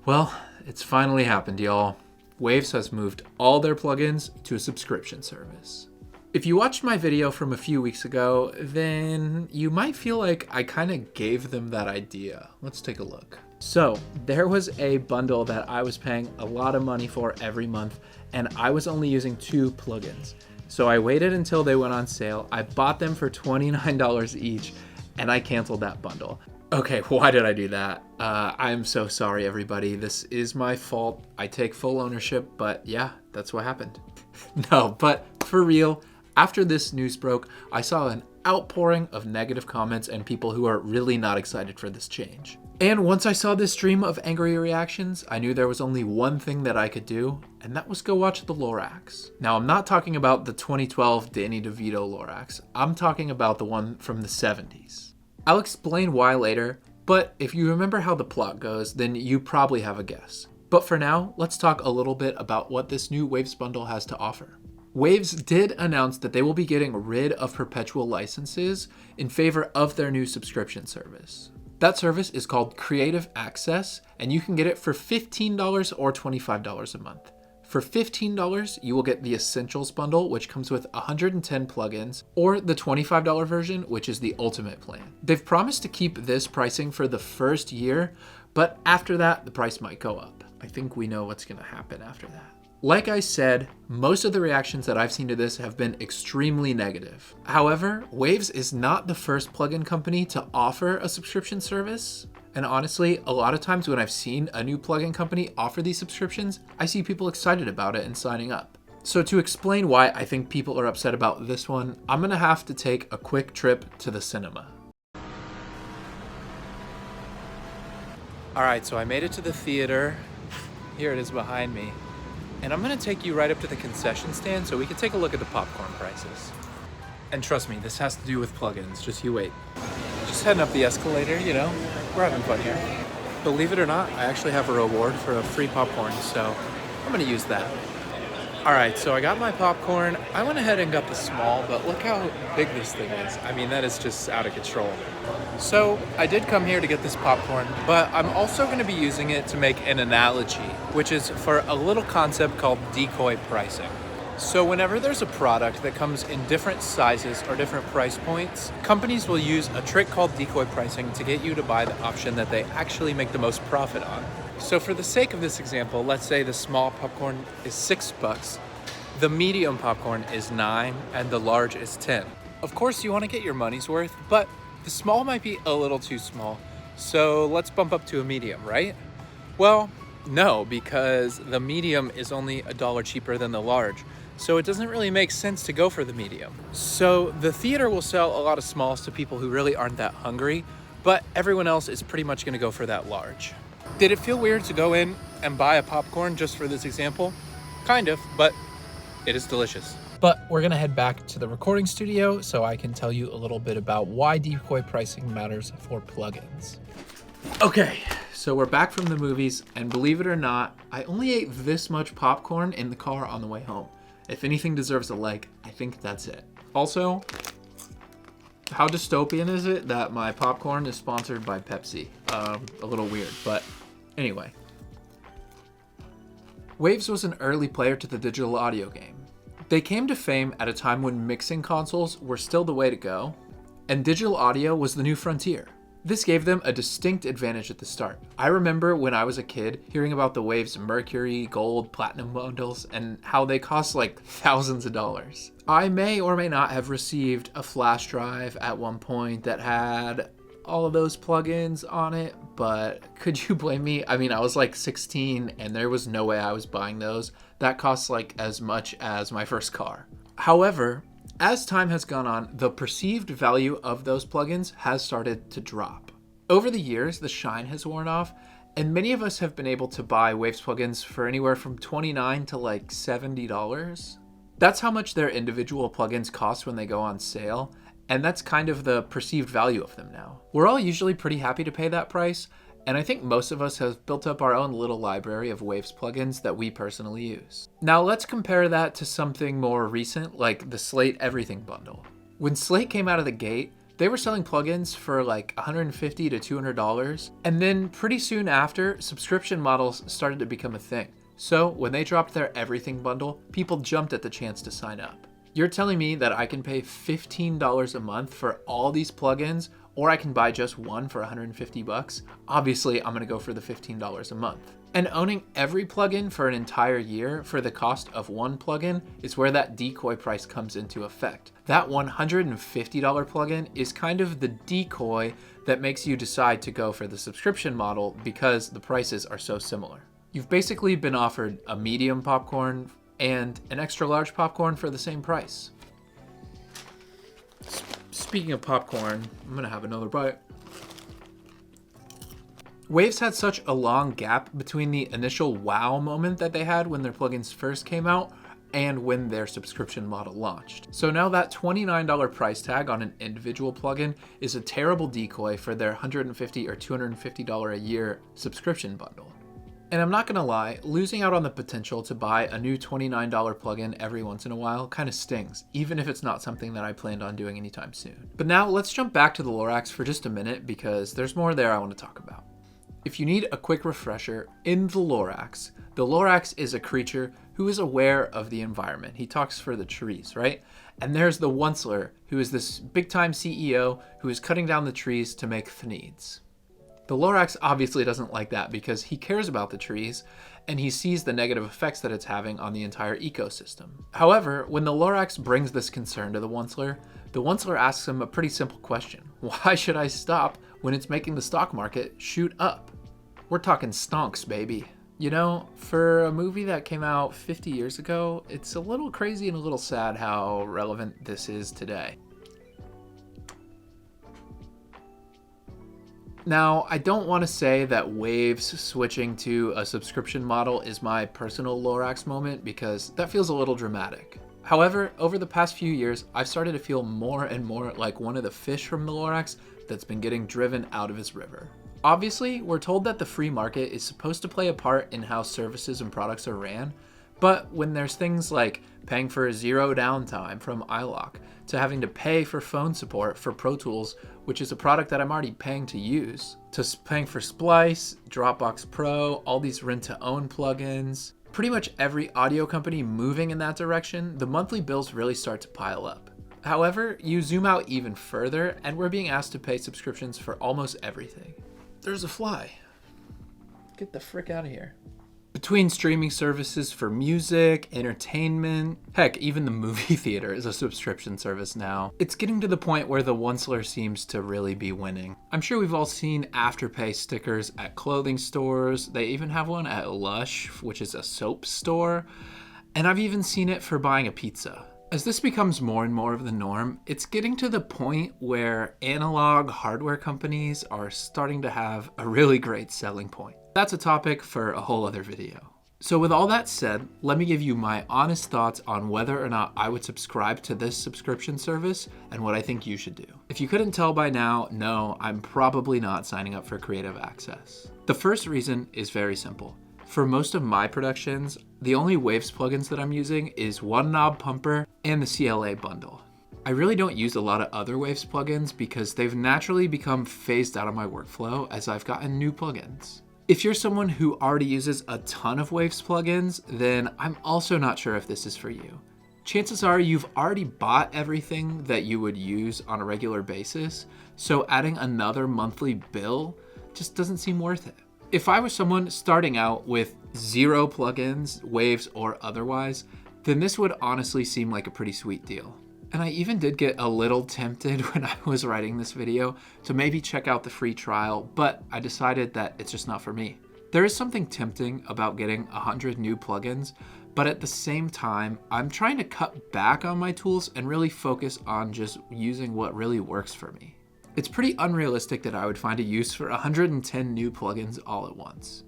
Well, it's finally happened, y'all. Waves has moved all their plugins to a subscription service. If you watched my video from a few weeks ago, then you might feel like I kind of gave them that idea. Let's take a look. So there was a bundle that I was paying a lot of money for every month, and I was only using 2 plugins. So I waited until they went on sale. I bought them for $29 each, and I canceled that bundle. Okay, why did I do that? I'm so sorry, everybody. This is my fault. I take full ownership, but yeah, that's what happened. No, but for real, after this news broke, I saw an outpouring of negative comments and people who are really not excited for this change. And once I saw this stream of angry reactions, I knew there was only one thing that I could do, and that was go watch the Lorax. Now, I'm not talking about the 2012 Danny DeVito Lorax. I'm talking about the one from the 70s. I'll explain why later, but if you remember how the plot goes, then you probably have a guess. But for now, let's talk a little bit about what this new Waves bundle has to offer. Waves did announce that they will be getting rid of perpetual licenses in favor of their new subscription service. That service is called Creative Access, and you can get it for $15 or $25 a month. For $15, you will get the Essentials bundle, which comes with 110 plugins, or the $25 version, which is the Ultimate plan. They've promised to keep this pricing for the first year, but after that, the price might go up. I think we know what's gonna happen after that. Like I said, most of the reactions that I've seen to this have been extremely negative. However, Waves is not the first plugin company to offer a subscription service. And honestly, a lot of times when I've seen a new plugin company offer these subscriptions, I see people excited about it and signing up. So to explain why I think people are upset about this one, I'm gonna have to take a quick trip to the cinema. All right, so I made it to the theater. Here it is behind me. And I'm gonna take you right up to the concession stand so we can take a look at the popcorn prices. And trust me, this has to do with plugins, just you wait. Just heading up the escalator, you know, we're having fun here. Believe it or not, I actually have a reward for a free popcorn, so I'm gonna use that. All right, so I got my popcorn. I went ahead and got the small, but look how big this thing is. I mean, that is just out of control. So I did come here to get this popcorn, but I'm also gonna be using it to make an analogy, which is for a little concept called decoy pricing. So whenever there's a product that comes in different sizes or different price points, companies will use a trick called decoy pricing to get you to buy the option that they actually make the most profit on. So for the sake of this example, let's say the small popcorn is $6, the medium popcorn is $9, and the large is $10. Of course, you want to get your money's worth, but the small might be a little too small. So let's bump up to a medium, right? Well, no, because the medium is only $1 cheaper than the large. So it doesn't really make sense to go for the medium. So the theater will sell a lot of smalls to people who really aren't that hungry, but everyone else is pretty much gonna go for that large. Did it feel weird to go in and buy a popcorn just for this example? Kind of, but it is delicious. But we're gonna head back to the recording studio so I can tell you a little bit about why decoy pricing matters for plugins. Okay, so we're back from the movies, and believe it or not, I only ate this much popcorn in the car on the way home. If anything deserves a like, I think that's it. Also, how dystopian is it that my popcorn is sponsored by Pepsi? A little weird, but anyway. Waves was an early player to the digital audio game. They came to fame at a time when mixing consoles were still the way to go, and digital audio was the new frontier. This gave them a distinct advantage at the start. I remember when I was a kid hearing about the Waves Mercury, Gold, Platinum bundles and how they cost like thousands of dollars. I may or may not have received a flash drive at one point that had all of those plugins on it, but could you blame me? I mean, I was like 16 and there was no way I was buying those. That costs like as much as my first car. However, as time has gone on, the perceived value of those plugins has started to drop. Over the years, the shine has worn off, and many of us have been able to buy Waves plugins for anywhere from $29 to like $70. That's how much their individual plugins cost when they go on sale, and that's kind of the perceived value of them now. We're all usually pretty happy to pay that price, and I think most of us have built up our own little library of Waves plugins that we personally use. Now let's compare that to something more recent, like the Slate Everything bundle. When Slate came out of the gate, They were selling plugins for like $150 to $200, and then pretty soon after, subscription models started to become a thing. So when they dropped their everything bundle, people jumped at the chance to sign up. You're telling me that I can pay $15 a month for all these plugins, or I can buy just one for 150 bucks? Obviously, I'm gonna go for the $15 a month. And owning every plugin for an entire year for the cost of one plugin is where that decoy price comes into effect. That $150 plugin is kind of the decoy that makes you decide to go for the subscription model because the prices are so similar. You've basically been offered a medium popcorn and an extra large popcorn for the same price. Speaking of popcorn, I'm gonna have another bite. Waves had such a long gap between the initial wow moment that they had when their plugins first came out and when their subscription model launched. So now that $29 price tag on an individual plugin is a terrible decoy for their $150 or $250 a year subscription bundle. And I'm not gonna lie, losing out on the potential to buy a new $29 plugin every once in a while kind of stings, even if it's not something that I planned on doing anytime soon. But now let's jump back to the Lorax for just a minute because there's more there I want to talk about. If you need a quick refresher, in the Lorax is a creature who is aware of the environment. He talks for the trees, right? And there's the Onceler, who is this big-time CEO who is cutting down the trees to make thneeds. The Lorax obviously doesn't like that because he cares about the trees and he sees the negative effects that it's having on the entire ecosystem. However, when the Lorax brings this concern to the Onceler asks him a pretty simple question. Why should I stop when it's making the stock market shoot up? We're talking stonks, baby. You know, for a movie that came out 50 years ago, it's a little crazy and a little sad how relevant this is today. Now, I don't want to say that Waves switching to a subscription model is my personal Lorax moment because that feels a little dramatic. However, over the past few years, I've started to feel more and more like one of the fish from the Lorax that's been getting driven out of his river. Obviously, we're told that the free market is supposed to play a part in how services and products are ran, but when there's things like paying for zero downtime from iLok, to having to pay for phone support for Pro Tools, which is a product that I'm already paying to use, to paying for Splice, Dropbox Pro, all these rent-to-own plugins, pretty much every audio company moving in that direction, the monthly bills really start to pile up. However, you zoom out even further, and we're being asked to pay subscriptions for almost everything. There's a fly. Get the frick out of here. Between streaming services for music, entertainment, heck, even the movie theater is a subscription service now. It's getting to the point where the Onceler seems to really be winning. I'm sure we've all seen Afterpay stickers at clothing stores. They even have one at Lush, which is a soap store. And I've even seen it for buying a pizza. As this becomes more and more of the norm, it's getting to the point where analog hardware companies are starting to have a really great selling point. That's a topic for a whole other video. So with all that said, let me give you my honest thoughts on whether or not I would subscribe to this subscription service and what I think you should do. If you couldn't tell by now, no, I'm probably not signing up for Creative Access. The first reason is very simple. For most of my productions, the only Waves plugins that I'm using is One Knob Pumper and the CLA bundle. I really don't use a lot of other Waves plugins because they've naturally become phased out of my workflow as I've gotten new plugins. If you're someone who already uses a ton of Waves plugins, then I'm also not sure if this is for you. Chances are you've already bought everything that you would use on a regular basis, so adding another monthly bill just doesn't seem worth it. If I was someone starting out with zero plugins, Waves or otherwise, then this would honestly seem like a pretty sweet deal. And I even did get a little tempted when I was writing this video to maybe check out the free trial, but I decided that it's just not for me. There is something tempting about getting 100 new plugins, but at the same time, I'm trying to cut back on my tools and really focus on just using what really works for me. It's pretty unrealistic that I would find a use for 110 new plugins all at once.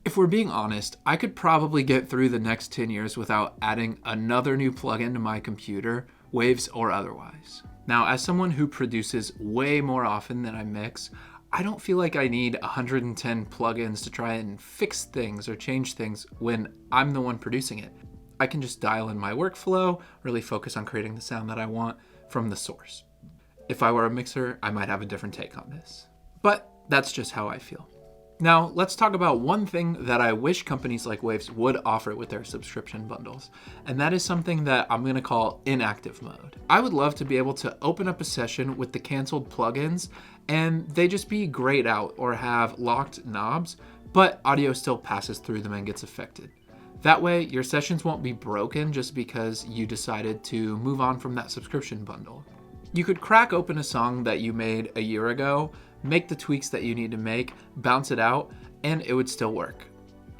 If we're being honest, I could probably get through the next 10 years without adding another new plugin to my computer, Waves or otherwise. Now, as someone who produces way more often than I mix, I don't feel like I need 110 plugins to try and fix things or change things when I'm the one producing it. I can just dial in my workflow, really focus on creating the sound that I want from the source. If I were a mixer, I might have a different take on this. But that's just how I feel. Now, let's talk about one thing that I wish companies like Waves would offer with their subscription bundles, and that is something that I'm going to call inactive mode. I would love to be able to open up a session with the canceled plugins and they just be grayed out or have locked knobs, but audio still passes through them and gets affected. That way, your sessions won't be broken just because you decided to move on from that subscription bundle. You could crack open a song that you made a year ago, make the tweaks that you need to make, bounce it out, and it would still work.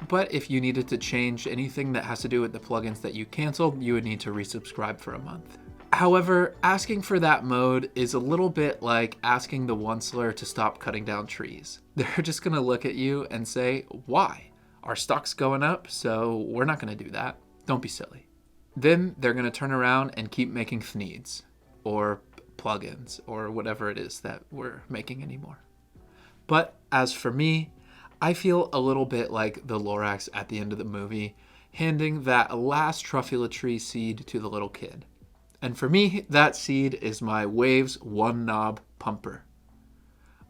But if you needed to change anything that has to do with the plugins that you canceled, you would need to resubscribe for a month. However, asking for that mode is a little bit like asking the onceler to stop cutting down trees. They're just gonna look at you and say, why? Our stock's going up, so we're not gonna do that. Don't be silly. Then they're gonna turn around and keep making thneeds, or plugins, or whatever it is that we're making anymore. But as for me, I feel a little bit like the Lorax at the end of the movie, handing that last truffula tree seed to the little kid. And for me, that seed is my Waves one knob pumper.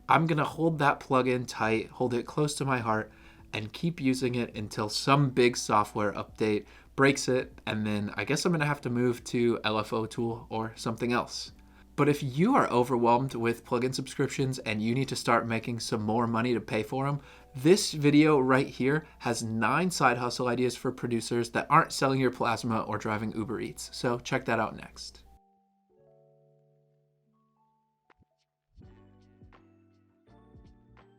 I'm gonna hold that plugin tight, hold it close to my heart, and keep using it until some big software update breaks it, and then I guess I'm gonna have to move to LFO Tool or something else. But if you are overwhelmed with plugin subscriptions and you need to start making some more money to pay for them, this video right here has 9 side hustle ideas for producers that aren't selling your plasma or driving Uber Eats. So check that out next.